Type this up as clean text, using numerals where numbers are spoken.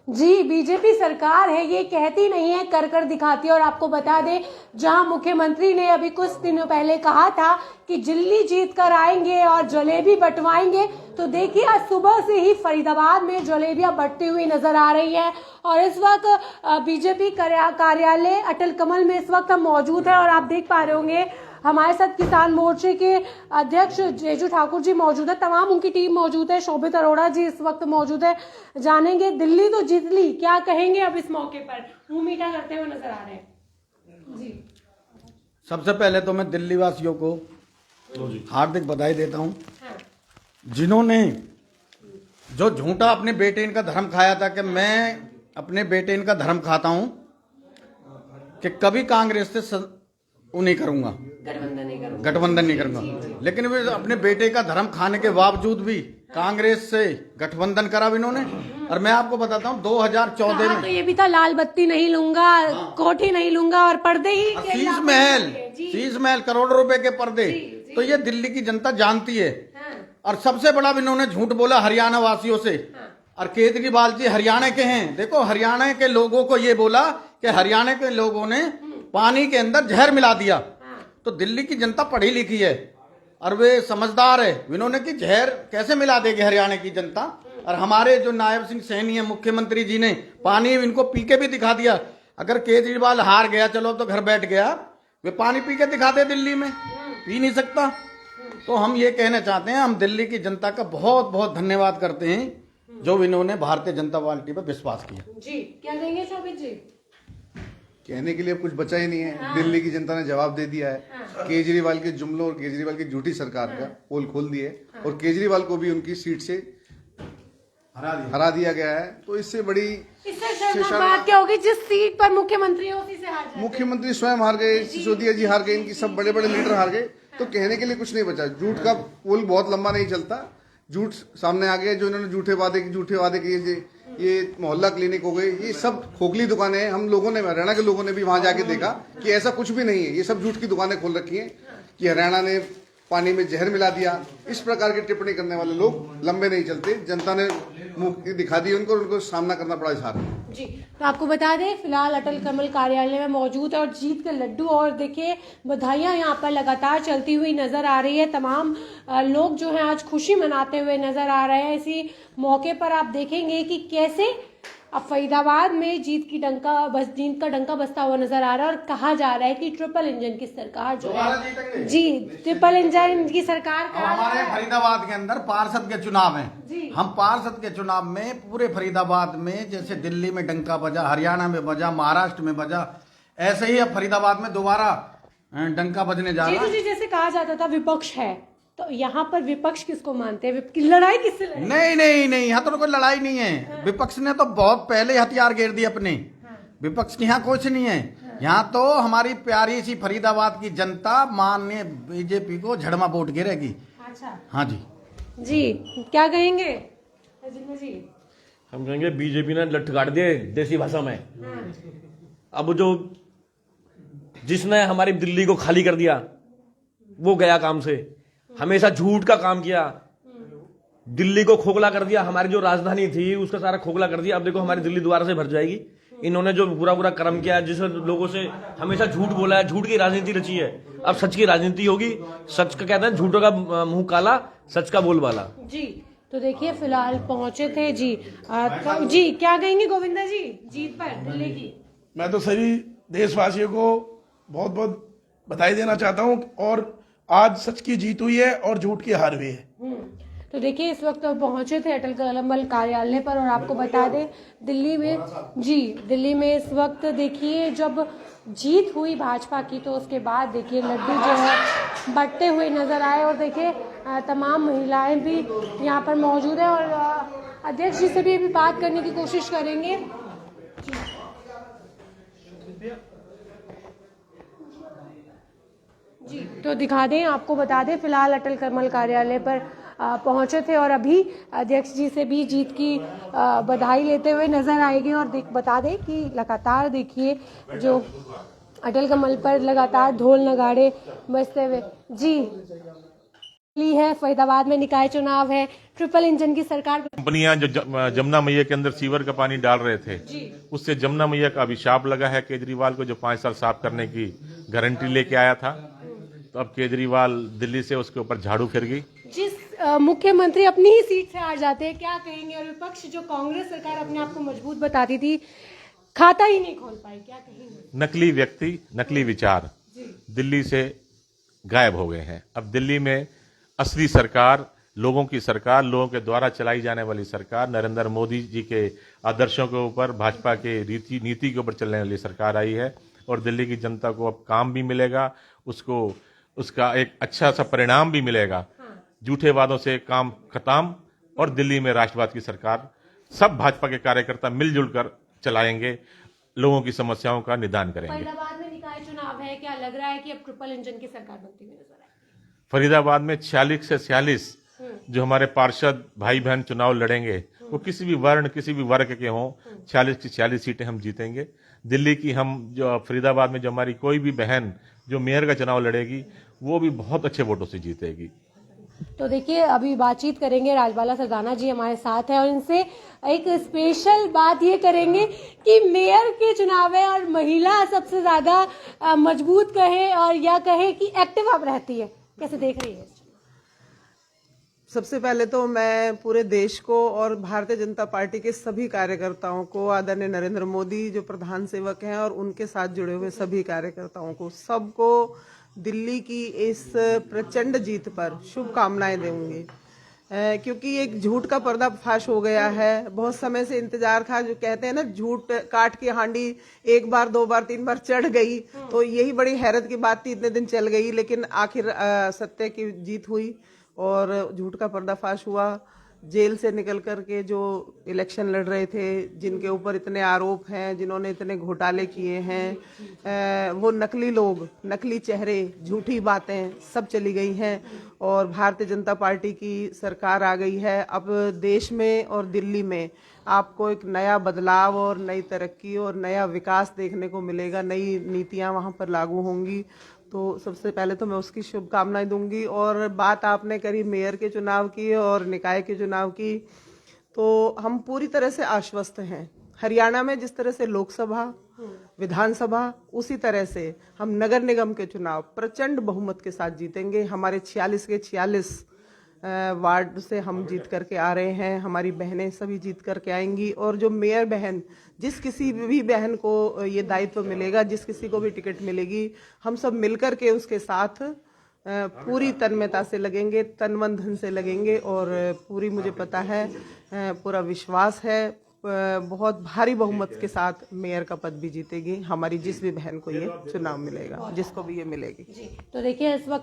जी, BJP सरकार है ये कहती नहीं है, कर कर दिखाती है। और आपको बता दें, जहां मुख्यमंत्री ने अभी कुछ दिनों पहले कहा था कि दिल्ली जीत कर आएंगे और जलेबी बंटवाएंगे, तो देखिए आज सुबह से ही फरीदाबाद में जलेबियां बंटती हुई नजर आ रही है। और इस वक्त बीजेपी कार्यालय अटल कमल में इस वक्त हम मौजूद है और आप देख पा रहे होंगे हमारे साथ किसान मोर्चे के अध्यक्ष जेजू ठाकुर जी मौजूद है, तमाम उनकी टीम मौजूद है, शोभित अरोड़ा जी इस वक्त मौजूद है। जानेंगे दिल्ली तो जीत ली, क्या कहेंगे अब इस मौके पर, मुंह मीठा करते हुए नजर आ रहे हैं जी। सबसे पहले तो मैं दिल्ली वासियों को हार्दिक बधाई देता हूं, जिन्होंने जो झूठा अपने बेटे इनका धर्म खाया था कि मैं अपने बेटे इनका धर्म खाता हूं कि कभी कांग्रेस से वो नहीं करूंगा, गठबंधन नहीं करूंगा, लेकिन वे अपने बेटे का धर्म खाने के बावजूद भी कांग्रेस से गठबंधन करा इन्होंने। और मैं आपको बताता हूँ 2014 में तो ये भी था, लाल बत्ती नहीं लूंगा, कोठी नहीं लूंगा और पर्दे ही शीश महल करोड़ों रुपए के पर्दे, तो ये दिल्ली की जनता जानती है। और सबसे बड़ा इन्होंने झूठ बोला हरियाणा वासियों से, और केजरीवाल जी हरियाणा के हैं। देखो हरियाणा के लोगों को ये बोला कि हरियाणा के लोगों ने पानी के अंदर जहर मिला दिया, तो दिल्ली की जनता पढ़ी लिखी है और वे समझदार है, इन्होंने कि जहर कैसे मिला देगी हरियाणा की जनता। और हमारे जो नायब सिंह सैनी है मुख्यमंत्री जी ने पानी इनको पी के भी दिखा दिया। अगर केजरीवाल हार गया चलो तो घर बैठ गया, वे पानी पी के दिखाते दिल्ली में, पी नहीं सकता। तो हम ये कहना चाहते हैं, हम दिल्ली की जनता का बहुत बहुत धन्यवाद करते हैं जो इन्होंने भारतीय जनता पार्टी पर विश्वास किया। जी क्या कहेंगे शोभित जी? कहने के लिए कुछ बचा ही नहीं है। दिल्ली की जनता ने जवाब दे दिया है। केजरीवाल के जुमलों और केजरीवाल की झूठी सरकार का पोल खोल दिए और केजरीवाल को भी उनकी सीट से हरा दिया गया है। तो इससे बड़ी बात क्या होगी, जिस सीट पर मुख्यमंत्री है उसी से हार जाए। मुख्यमंत्री स्वयं हार गए, सिसोदिया जी हार गए, इनकी सब बड़े बड़े लीडर हार गए। तो कहने के लिए कुछ नहीं बचा। झूठ का पोल बहुत लंबा नहीं चलता, झूठ सामने आ गया। जो इन्होंने झूठे वादे किए, ये मोहल्ला क्लिनिक हो गए, ये सब खोखली दुकानें हैं। हम लोगों ने, हरियाणा के लोगों ने भी वहां जाके देखा कि ऐसा कुछ भी नहीं है। ये सब झूठ की दुकानें खोल रखी हैं कि हरियाणा ने पानी में जहर मिला दिया। इस प्रकार की टिप्पणी करने वाले लोग लंबे नहीं चलते। जनता ने मुंह दिखा दी उनको सामना करना पड़ा इस हार में। जी तो आपको बता दें फिलहाल अटल कमल कार्यालय में मौजूद है और जीत के लड्डू और देखिए बधाइयां यहाँ पर लगातार चलती हुई नजर आ रही है। तमाम लोग जो हैं आज खुशी मनाते हुए नजर आ रहे हैं। इसी मौके पर आप देखेंगे कि कैसे अब फरीदाबाद में जीत का डंका बजता हुआ नजर आ रहा है और कहा जा रहा है कि ट्रिपल इंजन की सरकार जो है, जी ट्रिपल इंजन की सरकार हमारे फरीदाबाद के अंदर पार्षद के चुनाव हैं। हम पार्षद के चुनाव में पूरे फरीदाबाद में जैसे दिल्ली में डंका बजा, हरियाणा में बजा, महाराष्ट्र में बजा, ऐसे ही अब फरीदाबाद में दोबारा डंका बजने जा रहा है। जैसे कहा जाता था विपक्ष है, तो यहाँ पर विपक्ष किसको मानते हैं? लड़ाई किससे लड़े? नहीं, यहाँ तो कोई लड़ाई नहीं है। विपक्ष ने तो बहुत पहले हथियार घेर दिए अपने। विपक्ष की यहाँ कुछ नहीं है। यहाँ तो हमारी प्यारी सी फरीदाबाद की जनता माननीय बीजेपी को झड़मा वोट गिरेगी। अच्छा हाँ जी। जी क्या कहेंगे जी? हम कहेंगे बीजेपी ने लठ काट दिए देसी भाषा में। अब जो जिसने हमारी दिल्ली को खाली कर दिया वो गया काम से। हमेशा झूठ का काम किया, दिल्ली को खोखला कर दिया। हमारी जो राजधानी थी उसका सारा खोखला कर दिया। अब देखो हमारी दिल्ली दोबारा से भर जाएगी। इन्होंने जो पूरा कर्म किया, जिस लोगों से हमेशा झूठ बोला है, झूठ की राजनीति रची है, अब सच की राजनीति होगी। सच का कहते हैं झूठों का मुंह काला, सच का बोल बाला। जी तो देखिए फिलहाल पहुंचे थे जी जी क्या कहेंगे गोविंदा जी जीत पर दिल्ली की? मैं तो सभी देशवासियों को बहुत बहुत बधाई देना चाहता हूं और आज सच की जीत हुई है और झूठ की हार हुई है। तो देखिए इस वक्त पहुंचे थे अटल कमल कार्यालय पर और आपको बता दें दिल्ली में इस वक्त देखिए जब जीत हुई भाजपा की तो उसके बाद देखिए लड्डू जो है बंटते हुए नजर आए और देखिए तमाम महिलाएं भी यहाँ पर मौजूद है और अध्यक्ष जी से भी अभी बात करने की कोशिश करेंगे। जी तो दिखा दें, आपको बता दें फिलहाल अटल कमल कार्यालय पर पहुंचे थे और अभी अध्यक्ष जी से भी जीत की बधाई लेते हुए नजर आएंगे और बता दें कि लगातार देखिए जो अटल कमल पर लगातार ढोल नगाड़े बजते हुए जी ली है, फरीदाबाद में निकाय चुनाव है, ट्रिपल इंजन की सरकार। कंपनियां जो जमुना मैया के अंदर सीवर का पानी डाल रहे थे, उससे जमुना मैया का अभिशाप लगा है केजरीवाल को, जो 5 साल साफ करने की गारंटी लेके आया था। तो अब केजरीवाल दिल्ली से उसके ऊपर झाड़ू फिर गई। जिस मुख्यमंत्री अपनी ही सीट से हार जाते हैं, क्या कहेंगे? और विपक्ष जो कांग्रेस सरकार अपने आप को मजबूत बताती थी, खाता ही नहीं खोल पाई, क्या कहेंगे? नकली व्यक्ति, नकली विचार दिल्ली से गायब हो गए हैं। अब दिल्ली में असली सरकार, लोगों की सरकार, लोगों के द्वारा चलाई जाने वाली सरकार, नरेंद्र मोदी जी के आदर्शों के ऊपर, भाजपा के नीति के ऊपर चलने वाली सरकार आई है। और दिल्ली की जनता को अब काम भी मिलेगा, उसका एक अच्छा सा परिणाम भी मिलेगा। झूठे वादों से काम खत्म, और दिल्ली में राष्ट्रवाद की सरकार सब भाजपा के कार्यकर्ता मिलजुल कर चलाएंगे, लोगों की समस्याओं का निदान करेंगे। फरीदाबाद में निकाय चुनाव है, क्या लग रहा है कि अब ट्रिपल इंजन की सरकार बनती हुई नजर आएगी? फरीदाबाद में 46 से 46 जो हमारे पार्षद भाई बहन चुनाव लड़ेंगे, वो किसी भी वर्ण, किसी भी वर्ग के हों, 46 की 46 सीटें हम जीतेंगे। दिल्ली की हम जो फरीदाबाद में जो हमारी कोई भी बहन जो मेयर का चुनाव लड़ेगी, वो भी बहुत अच्छे वोटों से जीतेगी। तो देखिए, अभी बातचीत करेंगे, राजबाला सरदाना जी हमारे साथ है, और इनसे एक स्पेशल बात ये करेंगे कि मेयर के चुनाव है और महिला सबसे ज्यादा मजबूत कहे और या कहे कि एक्टिव अब रहती है, कैसे देख रही है? सबसे पहले तो मैं पूरे देश को और भारतीय जनता पार्टी के सभी कार्यकर्ताओं को, आदरणीय नरेंद्र मोदी जो प्रधान सेवक हैं और उनके साथ जुड़े हुए सभी कार्यकर्ताओं को, सबको दिल्ली की इस प्रचंड जीत पर शुभकामनाएं दूंगी। क्योंकि एक झूठ का पर्दाफाश हो गया है, बहुत समय से इंतजार था। जो कहते हैं ना, झूठ काट की हांडी 1 बार 2 बार 3 बार चढ़ गई, तो यही बड़ी हैरत की बात थी, इतने दिन चल गई, लेकिन आखिर सत्य की जीत हुई और झूठ का पर्दाफाश हुआ। जेल से निकल करके जो इलेक्शन लड़ रहे थे, जिनके ऊपर इतने आरोप हैं, जिन्होंने इतने घोटाले किए हैं, वो नकली लोग, नकली चेहरे, झूठी बातें सब चली गई हैं और भारतीय जनता पार्टी की सरकार आ गई है। अब देश में और दिल्ली में आपको एक नया बदलाव और नई तरक्की और नया विकास देखने को मिलेगा, नई नीतियां वहां पर लागू होंगी। तो सबसे पहले तो मैं उसकी शुभकामनाएं दूंगी। और बात आपने करी मेयर के चुनाव की और निकाय के चुनाव की, तो हम पूरी तरह से आश्वस्त हैं। हरियाणा में जिस तरह से लोकसभा, विधानसभा, उसी तरह से हम नगर निगम के चुनाव प्रचंड बहुमत के साथ जीतेंगे। हमारे 46 के 46 वार्ड से हम जीत करके आ रहे हैं, हमारी बहनें सभी जीत करके आएंगी। और जो मेयर बहन, जिस किसी भी बहन को ये दायित्व मिलेगा, जिस किसी को भी टिकट मिलेगी, हम सब मिलकर के उसके साथ पूरी तन्मयता से लगेंगे, तन मन धन से लगेंगे। और पूरी, मुझे पता है, पूरा विश्वास है, बहुत भारी बहुमत के साथ मेयर का पद भी जीतेगी हमारी जिस भी बहन को ये चुनाव मिलेगा, जिसको भी ये मिलेगी। तो देखिए, इस वक्त